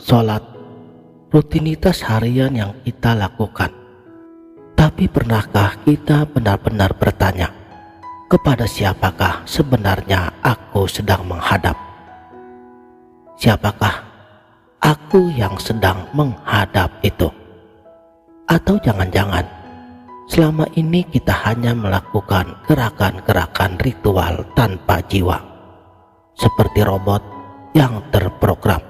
Sholat, rutinitas harian yang kita lakukan. Tapi pernahkah kita benar-benar bertanya, kepada siapakah sebenarnya aku sedang menghadap? Siapakah aku yang sedang menghadap itu? Atau jangan-jangan selama ini kita hanya melakukan gerakan-gerakan ritual tanpa jiwa, seperti robot yang terprogram,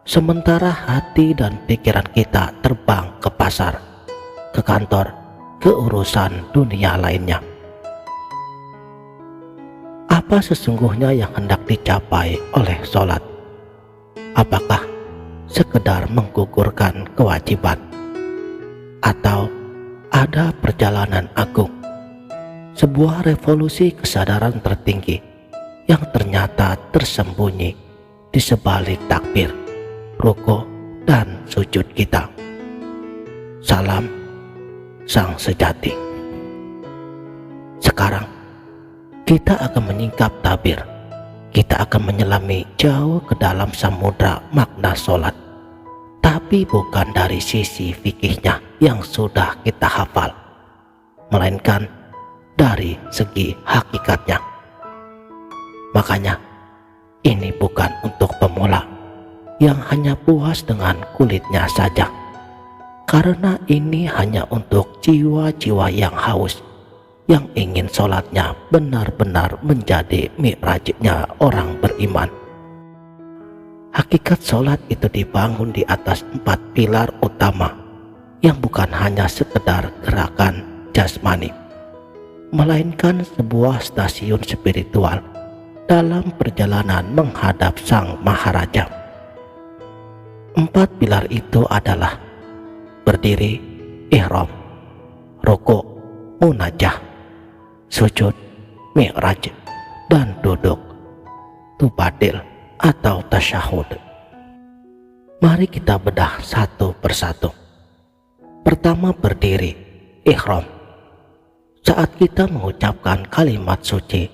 sementara hati dan pikiran kita terbang ke pasar, ke kantor, ke urusan dunia lainnya. Apa sesungguhnya yang hendak dicapai oleh sholat? Apakah sekedar menggugurkan kewajiban? Atau ada perjalanan agung, sebuah revolusi kesadaran tertinggi yang ternyata tersembunyi di sebalik takbir, ruku, dan sujud kita? Salam sang sejati. Sekarang kita akan menyingkap tabir. Kita akan menyelami jauh ke dalam samudra makna sholat, tapi bukan dari sisi fikihnya yang sudah kita hafal, melainkan dari segi hakikatnya. Makanya ini bukan untuk pemula yang hanya puas dengan kulitnya saja, karena ini hanya untuk jiwa-jiwa yang haus, yang ingin sholatnya benar-benar menjadi mi'rajnya orang beriman. Hakikat sholat itu dibangun di atas 4 pilar utama, yang bukan hanya sekedar gerakan jasmani, melainkan sebuah stasiun spiritual dalam perjalanan menghadap Sang Maharaja. 4 pilar itu adalah berdiri, ihram, ruku, munajah, sujud, mi'raj, dan duduk, tubadil atau tasyahud. Mari kita bedah satu persatu. Pertama, berdiri, ihram. Saat kita mengucapkan kalimat suci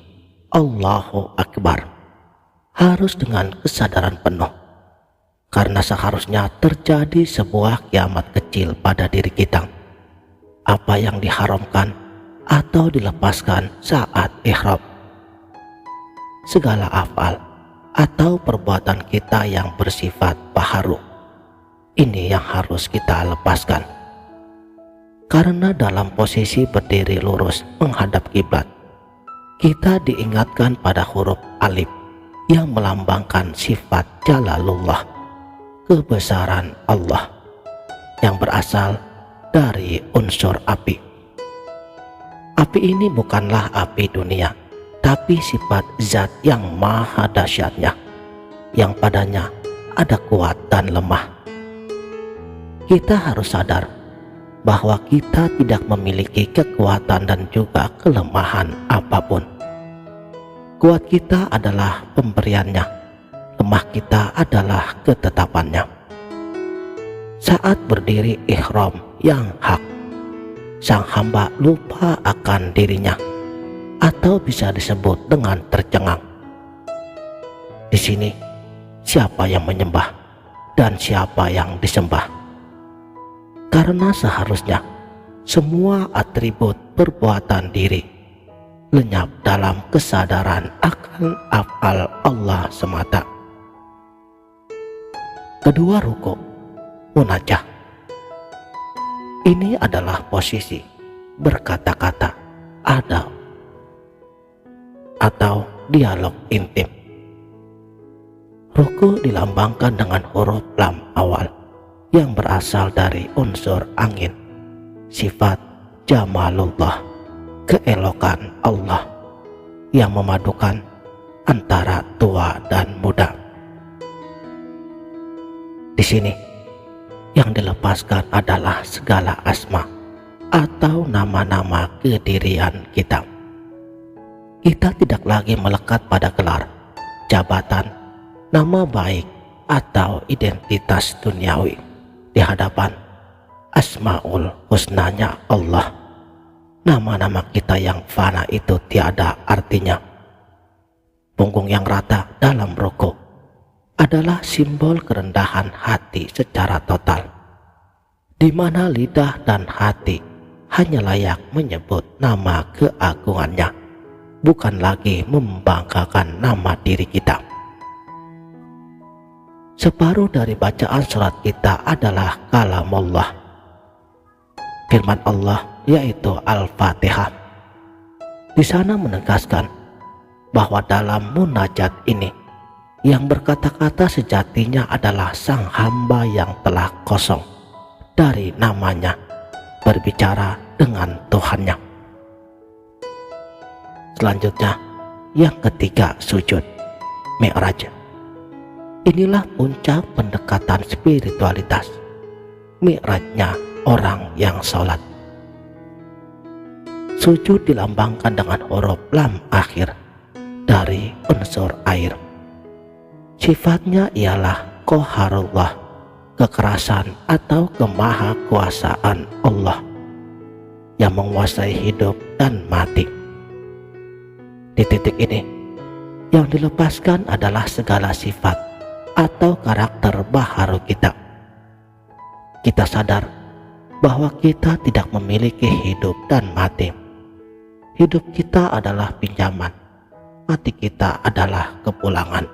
Allahu Akbar, harus dengan kesadaran penuh, karena seharusnya terjadi sebuah kiamat kecil pada diri kita. Apa yang diharamkan atau dilepaskan saat ihram, segala afal atau perbuatan kita yang bersifat baharu, ini yang harus kita lepaskan. Karena dalam posisi berdiri lurus menghadap kiblat, kita diingatkan pada huruf alif yang melambangkan sifat jalalullah, kebesaran Allah, yang berasal dari unsur api. Api ini bukanlah api dunia, tapi sifat zat yang maha dahsyatnya, yang padanya ada kuat dan lemah. Kita harus sadar bahwa kita tidak memiliki kekuatan dan juga kelemahan apapun. Kuat kita adalah pemberiannya, lemah kita adalah ketetapannya. Saat berdiri ihram yang hak, sang hamba lupa akan dirinya, atau bisa disebut dengan tercengang. Di sini, siapa yang menyembah dan siapa yang disembah? Karena seharusnya semua atribut perbuatan diri lenyap dalam kesadaran akan afal Allah semata. Kedua, ruku, munajah. Ini adalah posisi berkata-kata adab atau dialog intim. Ruku dilambangkan dengan huruf lam awal yang berasal dari unsur angin, sifat jamalullah, keelokan Allah yang memadukan antara tua dan muda. Di sini yang dilepaskan adalah segala asma atau nama-nama kedirian kita. Kita tidak lagi melekat pada gelar, jabatan, nama baik, atau identitas duniawi di hadapan Asmaul Husnanya Allah. Nama-nama kita yang fana itu tiada artinya. Punggung yang rata dalam ruku adalah simbol kerendahan hati secara total, di mana lidah dan hati hanya layak menyebut nama keagungannya, bukan lagi membanggakan nama diri kita. Separuh dari bacaan surat kita adalah kalam Allah, firman Allah, yaitu Al-Fatihah. Di sana menegaskan bahwa dalam munajat ini, yang berkata-kata sejatinya adalah sang hamba yang telah kosong dari namanya, berbicara dengan Tuhannya. Selanjutnya, yang ketiga, sujud, Mi'raj. Inilah puncak pendekatan spiritualitas, mi'rajnya orang yang sholat. Sujud dilambangkan dengan huruf lam akhir dari unsur air. Sifatnya ialah qaharullah, kekerasan atau kemahakuasaan Allah yang menguasai hidup dan mati. Di titik ini, yang dilepaskan adalah segala sifat atau karakter baharu kita. Kita sadar bahwa kita tidak memiliki hidup dan mati. Hidup kita adalah pinjaman, mati kita adalah kepulangan.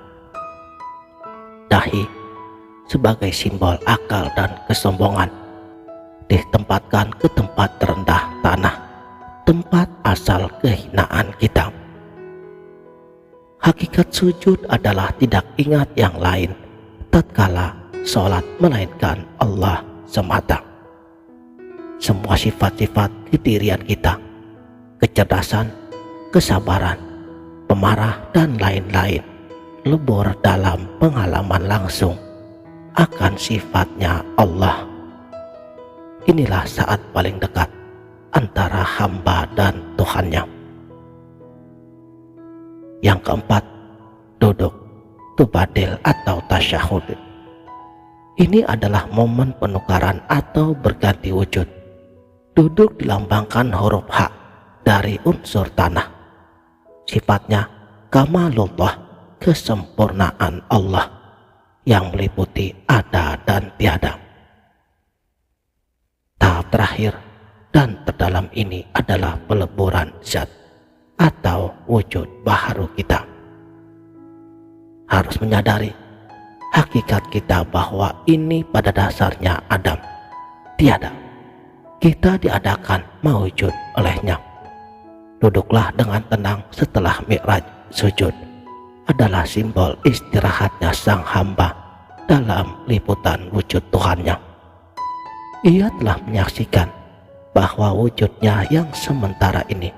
Dahi sebagai simbol akal dan kesombongan ditempatkan ke tempat terendah tanah, tempat asal kehinaan kita. Hakikat sujud adalah tidak ingat yang lain tatkala sholat melainkan Allah semata. Semua sifat-sifat kedirian kita, kecerdasan, kesabaran, pemarah, dan lain-lain lebur dalam pengalaman langsung akan sifatnya Allah. Inilah saat paling dekat antara hamba dan Tuhannya. Yang keempat, duduk, tubadil atau tasyahud. Ini adalah momen penukaran atau berganti wujud. Duduk dilambangkan huruf H dari unsur tanah. Sifatnya kamalullah, kesempurnaan Allah yang meliputi ada dan tiada. Tahap terakhir dan terdalam ini adalah peleburan zat atau wujud baharu kita. Harus menyadari hakikat kita bahwa ini pada dasarnya Adam, tiada. Kita diadakan mewujud olehnya. Duduklah dengan tenang setelah mi'raj. Sujud adalah simbol istirahatnya sang hamba dalam liputan wujud Tuhannya. Ia telah menyaksikan bahwa wujudnya yang sementara ini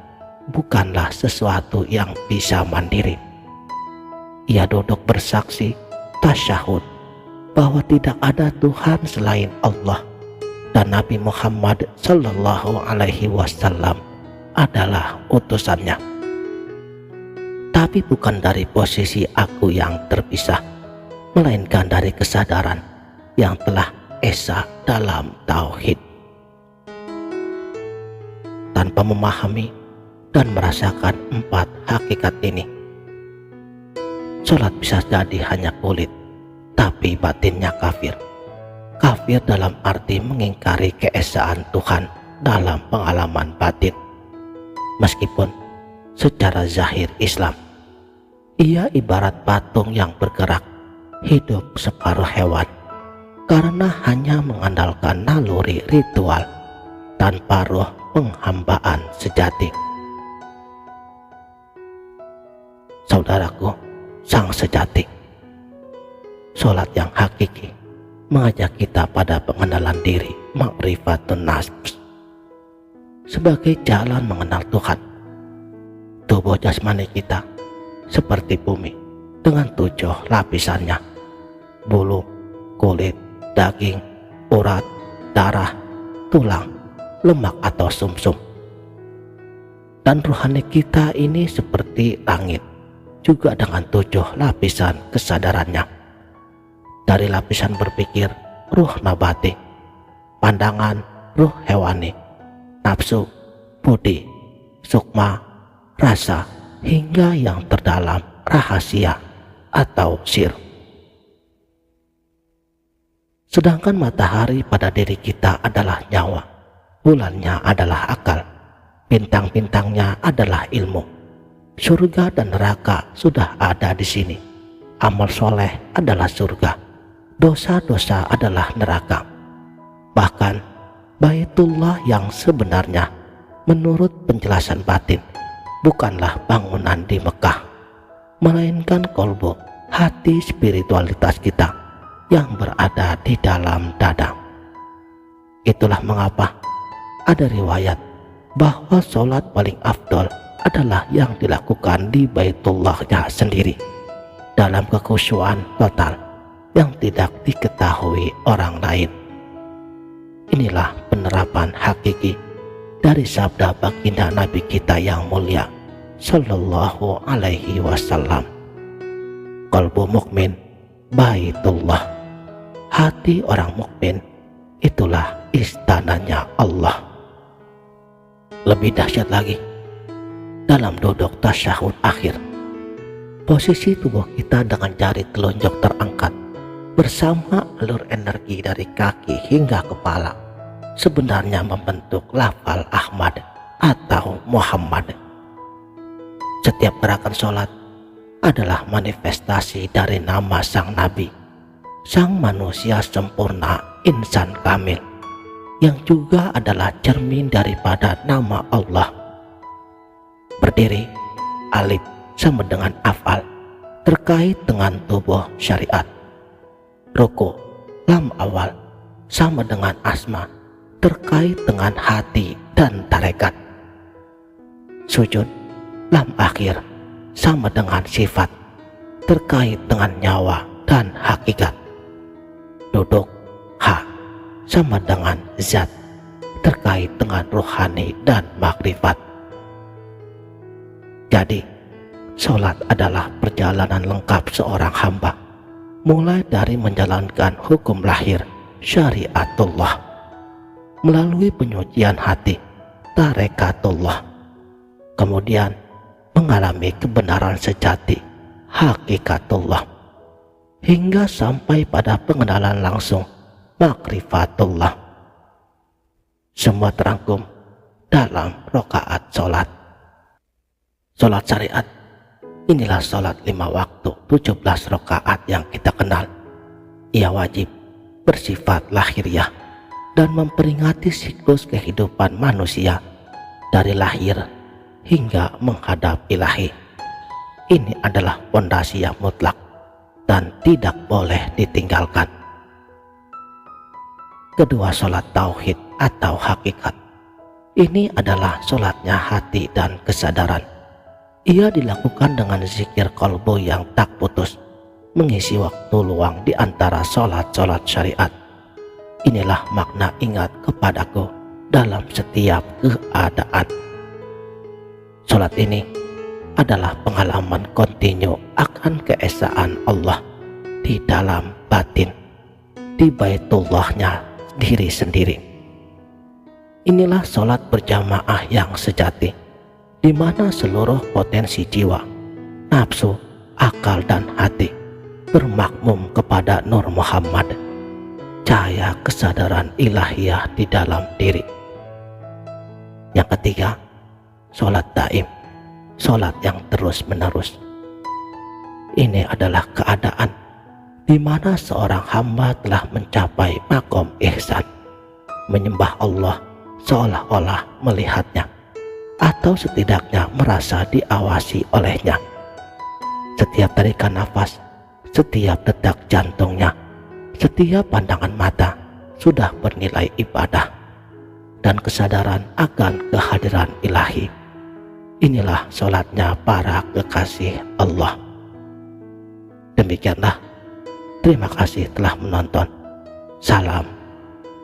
bukanlah sesuatu yang bisa mandiri. Ia duduk bersaksi tasyahud bahwa tidak ada Tuhan selain Allah dan Nabi Muhammad Sallallahu Alaihi Wasallam adalah utusannya. Tapi bukan dari posisi aku yang terpisah, melainkan dari kesadaran yang telah esa dalam tauhid. Tanpa memahami dan merasakan empat hakikat ini, sholat bisa jadi hanya kulit, tapi batinnya kafir. Kafir dalam arti mengingkari keesaan Tuhan dalam pengalaman batin. Meskipun secara zahir Islam, ia ibarat patung yang bergerak, hidup separuh hewan, karena hanya mengandalkan naluri ritual tanpa roh penghambaan sejati. Saudaraku, sang sejati, sholat yang hakiki mengajak kita pada pengenalan diri, ma'rifatun nafs, sebagai jalan mengenal Tuhan. Tubuh jasmani kita seperti bumi dengan 7 lapisannya: bulu, kulit, daging, urat, darah, tulang, lemak atau sumsum. Dan rohani kita ini seperti langit, juga dengan 7 lapisan kesadarannya. Dari lapisan berpikir, ruh nabati; pandangan, ruh hewani; nafsu, budi; sukma, rasa; hingga yang terdalam, rahasia atau sir. Sedangkan matahari pada diri kita adalah nyawa, bulannya adalah akal, bintang-bintangnya adalah ilmu. Surga dan neraka sudah ada di sini. Amal soleh adalah surga, dosa-dosa adalah neraka. Bahkan Baitullah yang sebenarnya menurut penjelasan batin bukanlah bangunan di Mekah, melainkan kolbu, hati spiritualitas kita yang berada di dalam dada. Itulah mengapa ada riwayat bahwa sholat paling afdol adalah yang dilakukan di Baitullahnya sendiri, dalam kekhusyuan total yang tidak diketahui orang lain. Inilah penerapan hakiki dari sabda baginda Nabi kita yang mulia Sallallahu Alaihi Wasallam. Qalbu mukmin Baitullah, hati orang mukmin itulah istananya Allah. Lebih dahsyat lagi, dalam duduk tasyahud akhir, posisi tubuh kita dengan jari telunjuk terangkat bersama alur energi dari kaki hingga kepala sebenarnya membentuk lafal Ahmad atau Muhammad. Setiap gerakan sholat adalah manifestasi dari nama sang Nabi, sang manusia sempurna, insan kamil, yang juga adalah cermin daripada nama Allah. Berdiri, alif sama dengan afal, terkait dengan tubuh syariat. Ruku, lam awal, sama dengan asma, terkait dengan hati dan tarekat. Sujud, lam akhir, sama dengan sifat, terkait dengan nyawa dan hakikat. Duduk, ha, sama dengan zat, terkait dengan ruhani dan makrifat. Jadi, sholat adalah perjalanan lengkap seorang hamba, mulai dari menjalankan hukum lahir syariatullah, melalui penyucian hati tarekatullah, kemudian mengalami kebenaran sejati hakikatullah, hingga sampai pada pengenalan langsung makrifatullah. Semua terangkum dalam rakaat sholat. Sholat syariat, inilah sholat 5 waktu 17 rakaat yang kita kenal. Ia wajib, bersifat lahiriah, dan memperingati siklus kehidupan manusia dari lahir hingga menghadap ilahi. Ini adalah fondasi yang mutlak dan tidak boleh ditinggalkan. Kedua, sholat tauhid atau hakikat. Ini adalah sholatnya hati dan kesadaran. Ia dilakukan dengan zikir qalbu yang tak putus, mengisi waktu luang di antara sholat-sholat syariat. Inilah makna ingat kepadaku dalam setiap keadaan. Sholat ini adalah pengalaman kontinu akan keesaan Allah di dalam batin, di Baitullahnya diri sendiri. Inilah sholat berjamaah yang sejati, di mana seluruh potensi jiwa, nafsu, akal, dan hati bermakmum kepada Nur Muhammad, cahaya kesadaran ilahiyah di dalam diri. Yang ketiga, sholat daim, sholat yang terus-menerus. Ini adalah keadaan di mana seorang hamba telah mencapai makom ihsan, menyembah Allah seolah-olah melihatnya, atau setidaknya merasa diawasi olehnya. Setiap tarikan nafas, setiap detak jantungnya, setiap pandangan mata sudah bernilai ibadah dan kesadaran akan kehadiran ilahi. Inilah sholatnya para kekasih Allah. Demikianlah, terima kasih telah menonton. Salam